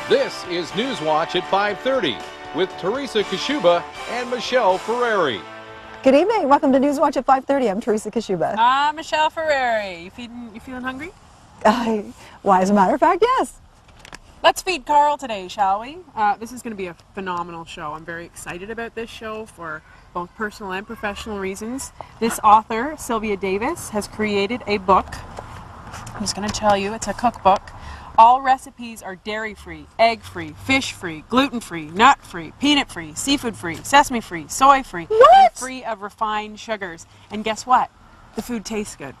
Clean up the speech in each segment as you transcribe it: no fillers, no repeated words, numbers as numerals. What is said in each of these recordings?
This is Newswatch at 5:30 with Teresa Kashuba and Michelle Ferreri. Good evening. Welcome to Newswatch at 5:30. I'm Teresa Kashuba. Michelle Ferreri. You feeling hungry? Why, as a matter of fact, yes. Let's feed Carl today, shall we? This is going to be a phenomenal show. I'm very excited about this show for both personal and professional reasons. This author, Sylvia Davies, has created a book. I'm just going to tell you, it's a cookbook. All recipes are dairy-free, egg-free, fish-free, gluten-free, nut-free, peanut-free, seafood-free, sesame-free, soy-free, and free of refined sugars. And guess what? The food tastes good.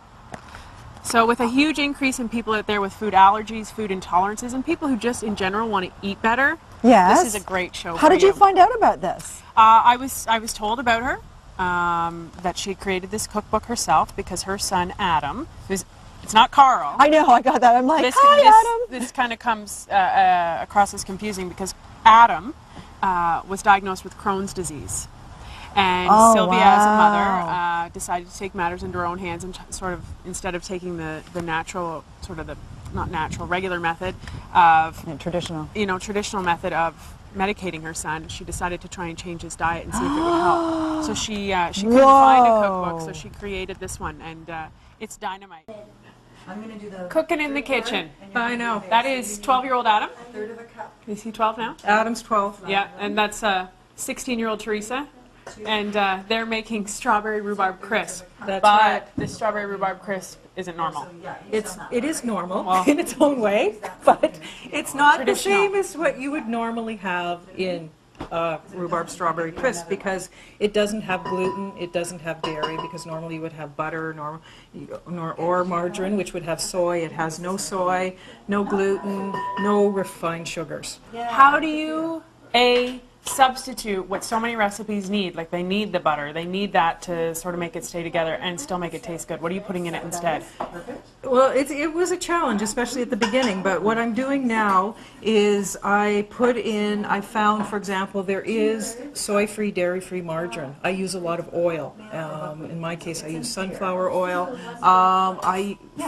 So with a huge increase in people out there with food allergies, food intolerances, and people who just in general want to eat better, yes, this is a great show. How did you find out about this? I was told about her, that she created this cookbook herself because her son Adam, it's not Carl. I know, I got that. I'm like, hi, Adam. This kind of comes across as confusing because Adam was diagnosed with Crohn's disease. And Sylvia, as a mother, decided to take matters into her own hands and sort of, instead of taking the natural, sort of the, not natural, regular method of... traditional method of medicating her son, she decided to try and change his diet and see if it would help. So she couldn't find a cookbook, so she created this one, and it's dynamite. I'm going to do the cooking in the kitchen. I know. That is 12-year-old Adam. Is he 12 now? Adam's 12. Yeah, and that's 16-year-old Teresa. And they're making strawberry rhubarb crisp. That's but right. the strawberry rhubarb crisp isn't normal. It is normal in its own way, but it's not the same as what you would normally have in rhubarb strawberry crisp because it doesn't have gluten, it doesn't have dairy, because normally you would have butter or margarine, which would have soy. It has no soy, no gluten, no refined sugars. How do you substitute what so many recipes need? Like they need the butter, they need that to sort of make it stay together and still make it taste good. What are you putting in it instead? Well, it was a challenge, especially at the beginning, but what I'm doing now is I found, for example, there is soy-free, dairy-free margarine. I use a lot of oil. In my case, I use sunflower oil.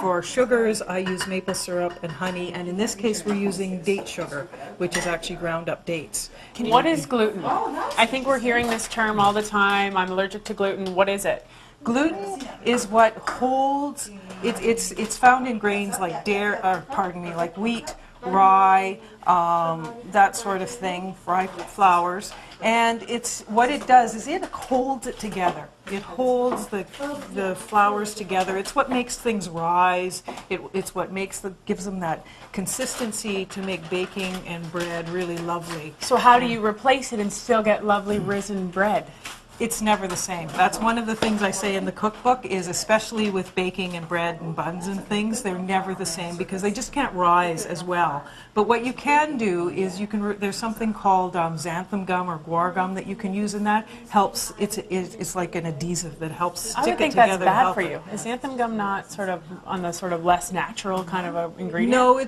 For sugars, I use maple syrup and honey, and in this case, we're using date sugar, which is actually ground up dates. What is gluten? I think we're hearing this term all the time. I'm allergic to gluten. What is it? Gluten is what holds. It's found in grains like like wheat, rye, that sort of thing, rye flours. And what it does is it holds it together. It holds the flours together. It's what makes things rise. It's what gives them that consistency to make baking and bread really lovely. So how do you replace it and still get lovely risen bread? It's never the same. That's one of the things I say in the cookbook is, especially with baking and bread and buns and things, they're never the same because they just can't rise as well. But what you can do is there's something called xanthan gum or guar gum that you can use, and that helps. It's like an adhesive that helps stick it together. I would think that's bad for you. Is xanthan gum not sort of on the sort of less natural kind of a ingredient? No,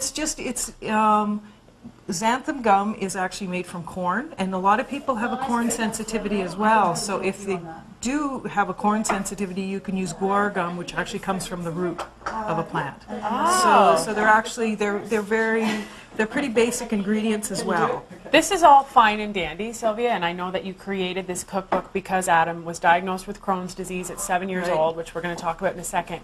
xanthan gum is actually made from corn, and a lot of people have a corn sensitivity as well. So if they do have a corn sensitivity, you can use guar gum, which actually comes from the root of a plant. Oh. So they're pretty basic ingredients as well. This is all fine and dandy, Sylvia, and I know that you created this cookbook because Adam was diagnosed with Crohn's disease at 7 years old, which we're going to talk about in a second.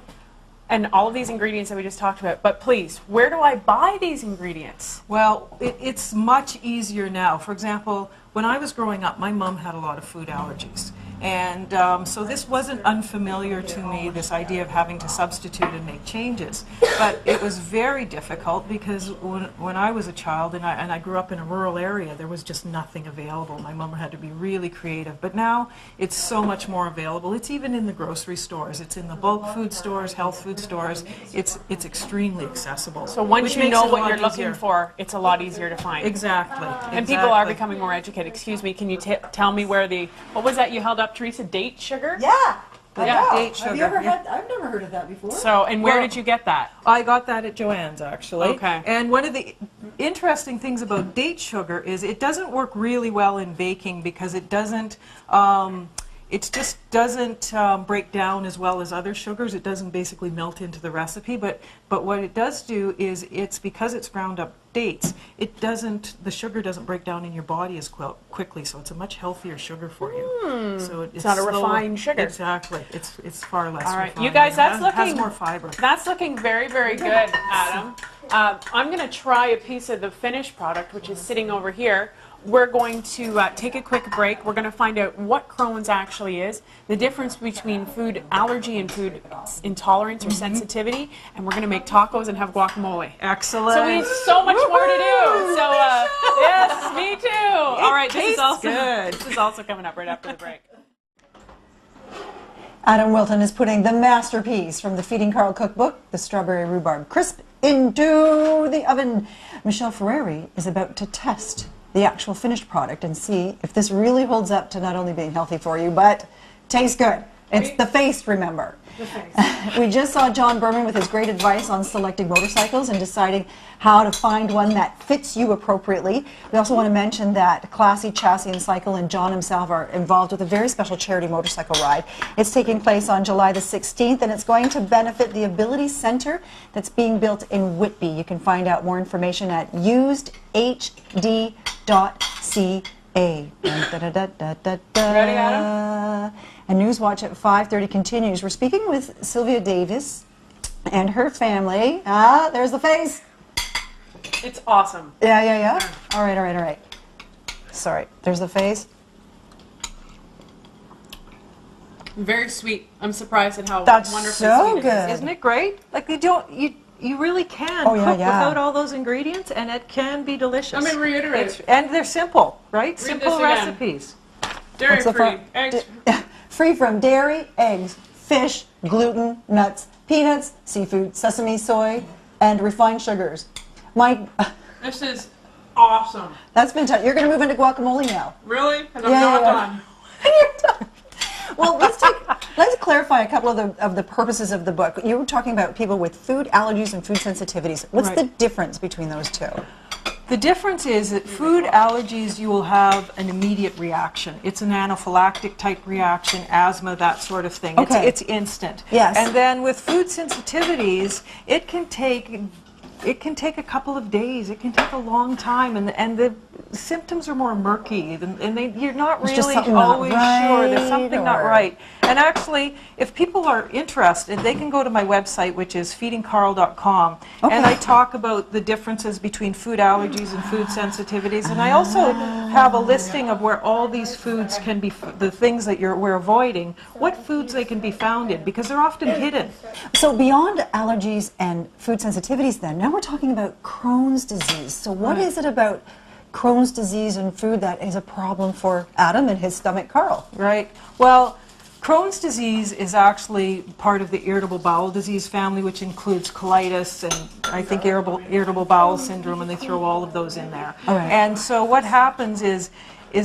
And all of these ingredients that we just talked about. But please, where do I buy these ingredients? Well, it's much easier now. For example, when I was growing up, my mom had a lot of food allergies. And so this wasn't unfamiliar to me, this idea of having to substitute and make changes. But it was very difficult because when I was a child and I grew up in a rural area, there was just nothing available. My mom had to be really creative. But now it's so much more available. It's even in the grocery stores. It's in the bulk food stores, health food stores. It's extremely accessible. So once you know what you're looking for, it's a lot easier to find. Exactly. And people are becoming more educated. Excuse me, can you tell me where what was that you held up, Teresa? Date sugar? Yeah. Date sugar. Have you ever had? I've never heard of that before. So, and where did you get that? I got that at Joann's, actually. Okay. And one of the interesting things about date sugar is it doesn't work really well in baking because it doesn't it just doesn't break down as well as other sugars. It doesn't basically melt into the recipe, but what it does do is because it's ground up dates, the sugar doesn't break down in your body as quickly, so it's a much healthier sugar for you. So it's not a slower. refined sugar. Exactly. It's far less All right, refined. you guys, that's It has looking more fiber. That's looking very, very good, Adam. I'm going to try a piece of the finished product, which is sitting over here. We're going to take a quick break. We're going to find out what Crohn's actually is, the difference between food allergy and food intolerance or sensitivity, and we're going to make tacos and have guacamole. Excellent. So we have so much more to do. So yes, me too. All right, this is also coming up right after the break. Adam Wilton is putting the masterpiece from the Feeding Carl cookbook, the strawberry rhubarb crisp, into the oven. Michelle Ferreri is about to test the actual finished product and see if this really holds up to not only being healthy for you, but tastes good. It's the face, remember. The face. We just saw John Berman with his great advice on selecting motorcycles and deciding how to find one that fits you appropriately. We also want to mention that Classy Chassis and Cycle and John himself are involved with a very special charity motorcycle ride. It's taking place on July the 16th, and it's going to benefit the Ability Center that's being built in Whitby. You can find out more information at usedhd.ca. Ready, Adam? And Newswatch at 5:30 continues. We're speaking with Sylvia Davies and her family. Ah, there's the face. It's awesome. Yeah. All right. Sorry, there's the face. Very sweet. I'm surprised at how That's wonderfully so sweet it good. is. Isn't it great? Like you really can Oh, yeah, cook yeah. without all those ingredients, and it can be delicious. I'm going to reiterate. And they're simple, right? Read Simple this again. recipes. What's the Dairy-free. front? Eggs. Free from dairy, eggs, fish, gluten, nuts, peanuts, seafood, sesame, soy, and refined sugars. This is awesome. That's been tough. You're going to move into guacamole now. Really? Because I'm Yeah, not yeah. done. Well, let's clarify a couple of the purposes of the book. You were talking about people with food allergies and food sensitivities. What's Right. the difference between those two? The difference is that food allergies, you will have an immediate reaction. It's an anaphylactic type reaction, asthma, that sort of thing. Okay. It's instant. Yes. And then with food sensitivities, it can take a couple of days. It can take a long time, and the symptoms are more murky, and you're not It's just really something not always sure. There's right, something not or- right. And actually, if people are interested, they can go to my website, which is feedingcarl.com, and I talk about the differences between food allergies and food sensitivities, and I also have a listing of where all these foods can be, the things that we're avoiding, what foods they can be found in, because they're often hidden. So beyond allergies and food sensitivities then, now we're talking about Crohn's disease. So what is it about Crohn's disease and food that is a problem for Adam and his stomach, Carl? Right. Well, Crohn's disease is actually part of the irritable bowel disease family, which includes colitis and I think irritable bowel syndrome, and they throw all of those in there. All right. And so what happens is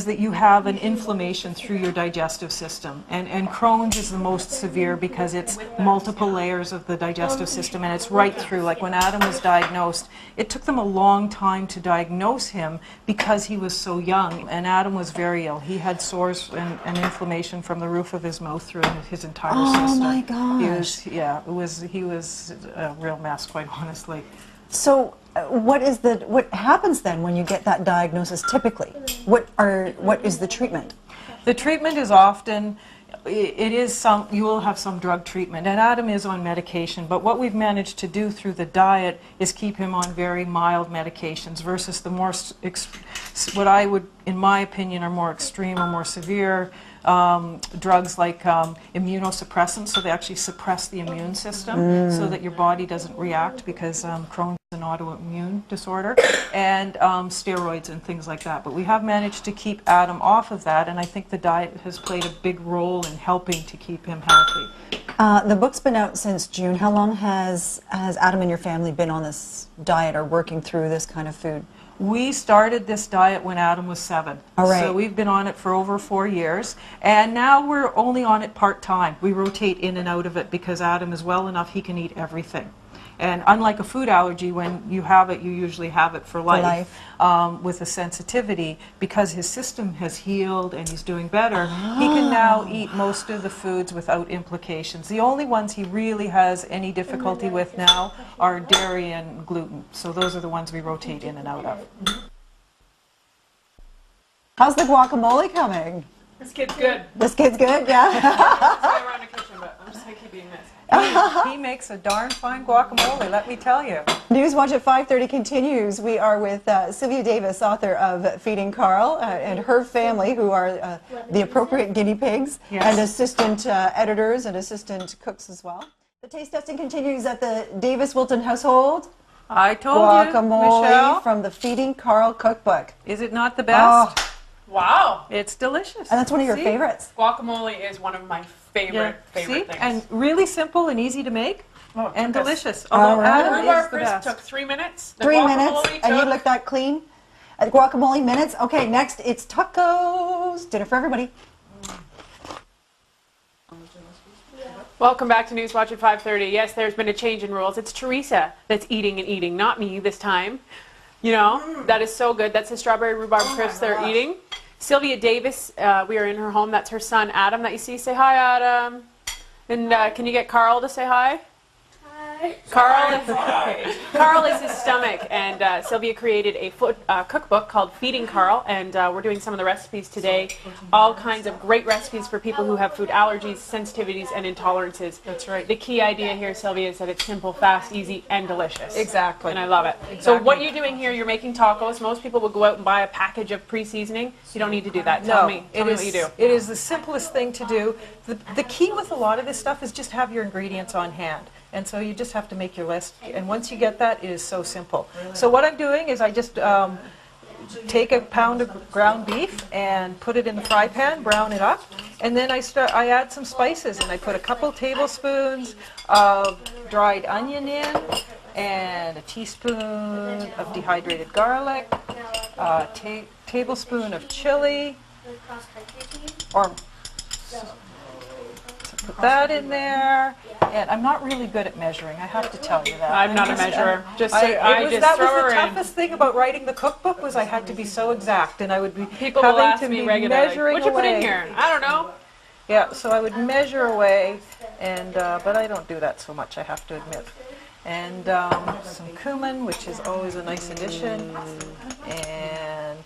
that you have an inflammation through your digestive system. And Crohn's is the most severe because it's multiple layers of the digestive system, and it's right through. Like when Adam was diagnosed, it took them a long time to diagnose him because he was so young, and Adam was very ill. He had sores and inflammation from the roof of his mouth through his entire system. Oh my gosh. He was a real mess, quite honestly. So what happens then when you get that diagnosis typically? What is the treatment? The treatment is often, you will have some drug treatment, and Adam is on medication, but what we've managed to do through the diet is keep him on very mild medications versus the more, what I would, in my opinion, are more extreme or more severe drugs like immunosuppressants, so they actually suppress the immune system so that your body doesn't react, because Crohn's is an autoimmune disorder, and steroids and things like that. But we have managed to keep Adam off of that, and I think the diet has played a big role in helping to keep him healthy. The book's been out since June. How long has Adam and your family been on this diet or working through this kind of food? We started this diet when Adam was 7. All right. So we've been on it for over 4 years, and now we're only on it part-time. We rotate in and out of it because Adam is well enough he can eat everything. And unlike a food allergy, when you have it, you usually have it for life. With a sensitivity, because his system has healed and he's doing better, he can now eat most of the foods without implications. The only ones he really has any difficulty with now are dairy and gluten. So those are the ones we rotate in and out of. How's the guacamole coming? This kid's good. This kid's good, yeah? Let's go around the kitchen, but I'm just going to keep eating this. He makes a darn fine guacamole, let me tell you. News Watch at 5:30 continues. We are with Sylvia Davies, author of Feeding Carl, and her family, who are the appropriate guinea pigs, and assistant editors and assistant cooks as well. The taste testing continues at the Davis-Wilton household. I told you, Guacamole Michelle. from the Feeding Carl cookbook. Is it not the best? Oh, Wow. It's delicious. and that's one of your See? favorites. Guacamole is one of my favorite See? things. And really simple and easy to make, and took us- delicious. All Although right. Adam Rhubarb is the crisp best. took 3 minutes. The 3 minutes, guacamole and you took- look that clean. Guacamole minutes. Okay, next it's tacos. Dinner for everybody. Welcome back to News Watch at 5:30. Yes, there's been a change in rules. It's Teresa that's eating and eating, not me this time. You know, that is so good. That's the strawberry rhubarb crisp they're eating. Sylvia Davies, we are in her home. That's her son, Adam, that you see. Say hi, Adam. And can you get Carl to say hi? Carl is his stomach, and Sylvia created a cookbook called Feeding Carl, and we're doing some of the recipes today. All kinds of great recipes for people who have food allergies, sensitivities, and intolerances. That's right. The key idea here, Sylvia, is that it's simple, fast, easy, and delicious. Exactly. And I love it. So what you're doing here, you're making tacos. Most people would go out and buy a package of pre-seasoning. You don't need to do that. Tell me what you do. It is the simplest thing to do. The key with a lot of this stuff is just have your ingredients on hand. And so you just have to make your list. And once you get that, it is so simple. So what I'm doing is I just take a pound of ground beef and put it in the fry pan, brown it up, and then I add some spices, and I put a couple tablespoons of dried onion in, and a teaspoon of dehydrated garlic, a tablespoon of chili, or put that in there. And I'm not really good at measuring, I have to tell you that. I'm not a measurer. That just was throw her the in. toughest thing about writing the cookbook was I had to be so exact, and I would be People will having ask to me be regularly, measuring what'd you put in away. here? I don't know. Yeah, so I would measure away, and but I don't do that so much, I have to admit. And some cumin, which is always a nice addition, and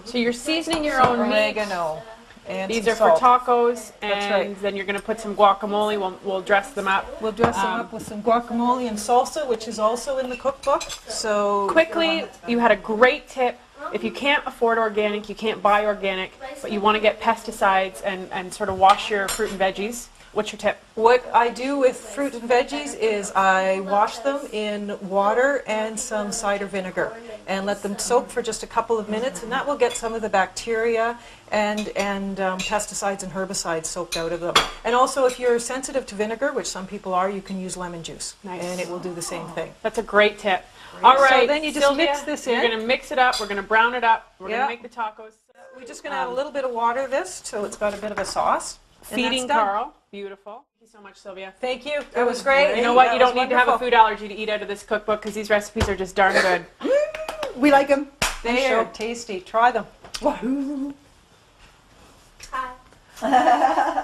So you're seasoning your own meat. oregano. And These some are for salt. tacos, and That's right. then you're going to put some guacamole. We'll dress them up. We'll dress them up with some guacamole and salsa, which is also in the cookbook. So Quickly, you had a great tip. If you can't afford organic, you can't buy organic, but you want to get pesticides and sort of wash your fruit and veggies, what's your tip? what I do with fruit and veggies is I wash them in water and some cider vinegar and let them soak for just a couple of minutes, and that will get some of the bacteria and pesticides and herbicides soaked out of them. And also, if you're sensitive to vinegar, which some people are, you can use lemon juice, Nice. and it will do the same thing. That's a great tip. All right, So then you just Sylvia, mix this You're in. going to mix it up. We're going to brown it up. We're going Yeah. to make the tacos. We're just going to add a little bit of water to this, so it's got a bit of a sauce. And Feeding that's done. Carl. Beautiful. Thank you so much, Sylvia. Thank you. It was great. You know what? You That don't was need to have a wonderful. food allergy to eat out of this cookbook because these recipes are just darn good. We like them. They are tasty. Try them. Hi.